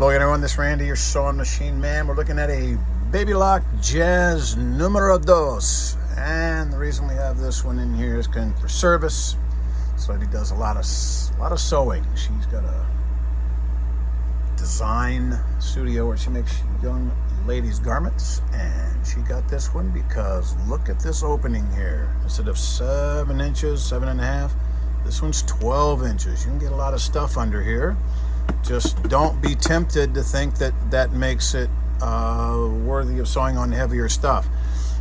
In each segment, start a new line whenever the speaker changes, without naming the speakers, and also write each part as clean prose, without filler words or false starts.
Hello everyone, this is Randy, your sewing machine man. We're looking at a BABYLOCK Jazz numero 2. And the reason we have this one in here is for service. So he does a lot of sewing. She's got a design studio where she makes young ladies garments. And she got this one because look at this opening here. Instead of 7 inches, 7.5, this one's 12 inches. You can get a lot of stuff under here. Just don't be tempted to think that that makes it worthy of sewing on heavier stuff.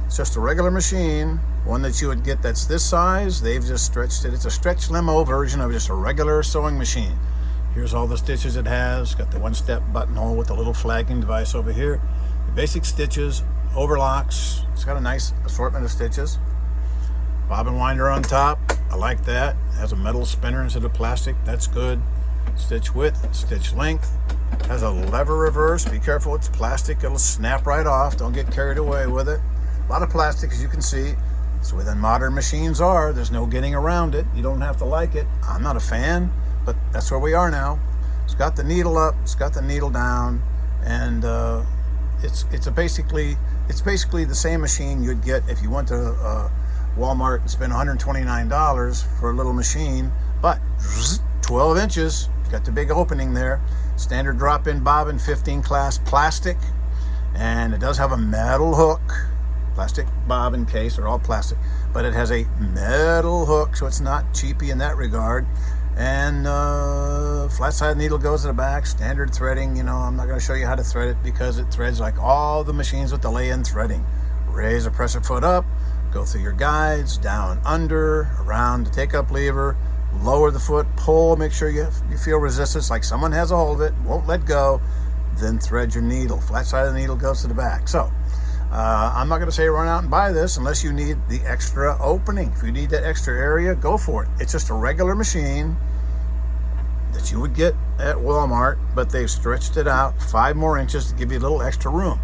It's just a regular machine, one that you would get that's this size. They've just stretched it. It's a stretch limo version of just a regular sewing machine. Here's all the stitches it has. Got the one-step buttonhole with the little flagging device over here. The basic stitches, overlocks. It's got a nice assortment of stitches. Bobbin winder on top. I like that. It has a metal spinner instead of plastic. That's good. Stitch width, stitch length. Has a lever reverse. Be careful, it's plastic. It'll snap right off. Don't get carried away with it. A lot of plastic, as you can see. It's the way the modern machines are. There's no getting around it. You don't have to like it. I'm not a fan, but that's where we are now. It's got the needle up. It's got the needle down, and it's basically the same machine you'd get if you went to Walmart and spent $129 for a little machine, but 12 inches. Got the big opening there. Standard drop-in bobbin, 15 class plastic, and it does have a metal hook. Plastic bobbin case, they're all plastic, but it has a metal hook, so it's not cheapy in that regard. And flat side needle goes to the back. Standard threading. You know, I'm not going to show you how to thread it because it threads like all the machines with the lay-in threading. Raise or press your foot up, go through your guides, down, under, around the take-up lever. Lower the foot, pull, make sure you feel resistance, like someone has a hold of it, won't let go, then thread your needle. Flat side of the needle goes to the back. So, I'm not going to say run out and buy this unless you need the extra opening. If you need that extra area, go for it. It's just a regular machine that you would get at Walmart, but they've stretched it out 5 more inches to give you a little extra room.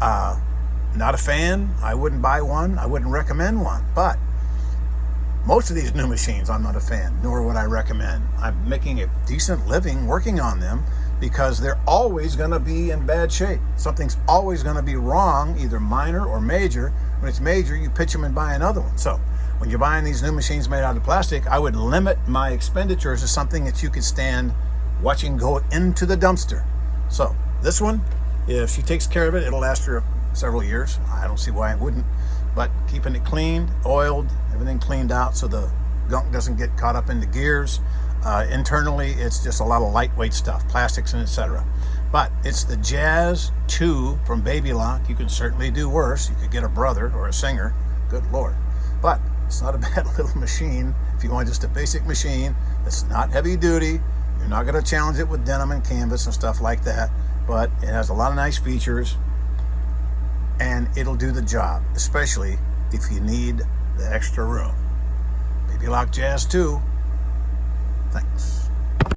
Not a fan. I wouldn't buy one. I wouldn't recommend one, but most of these new machines, I'm not a fan, nor would I recommend. I'm making a decent living working on them because they're always going to be in bad shape. Something's always going to be wrong, either minor or major. When it's major, you pitch them and buy another one. So when you're buying these new machines made out of plastic, I would limit my expenditures to something that you could stand watching go into the dumpster. So this one, if she takes care of it, it'll last her several years. I don't see why it wouldn't. But keeping it cleaned, oiled, everything cleaned out so the gunk doesn't get caught up in the gears. Internally, it's just a lot of lightweight stuff, plastics and etc. But it's the JZ-2 from BABYLOCK. You can certainly do worse. You could get a brother or a singer. Good Lord. But it's not a bad little machine. If you want just a basic machine that's not heavy duty, you're not going to challenge it with denim and canvas and stuff like that. But it has a lot of nice features. And it'll do the job, especially if you need the extra room. BABYLOCK JZ-2. Thanks.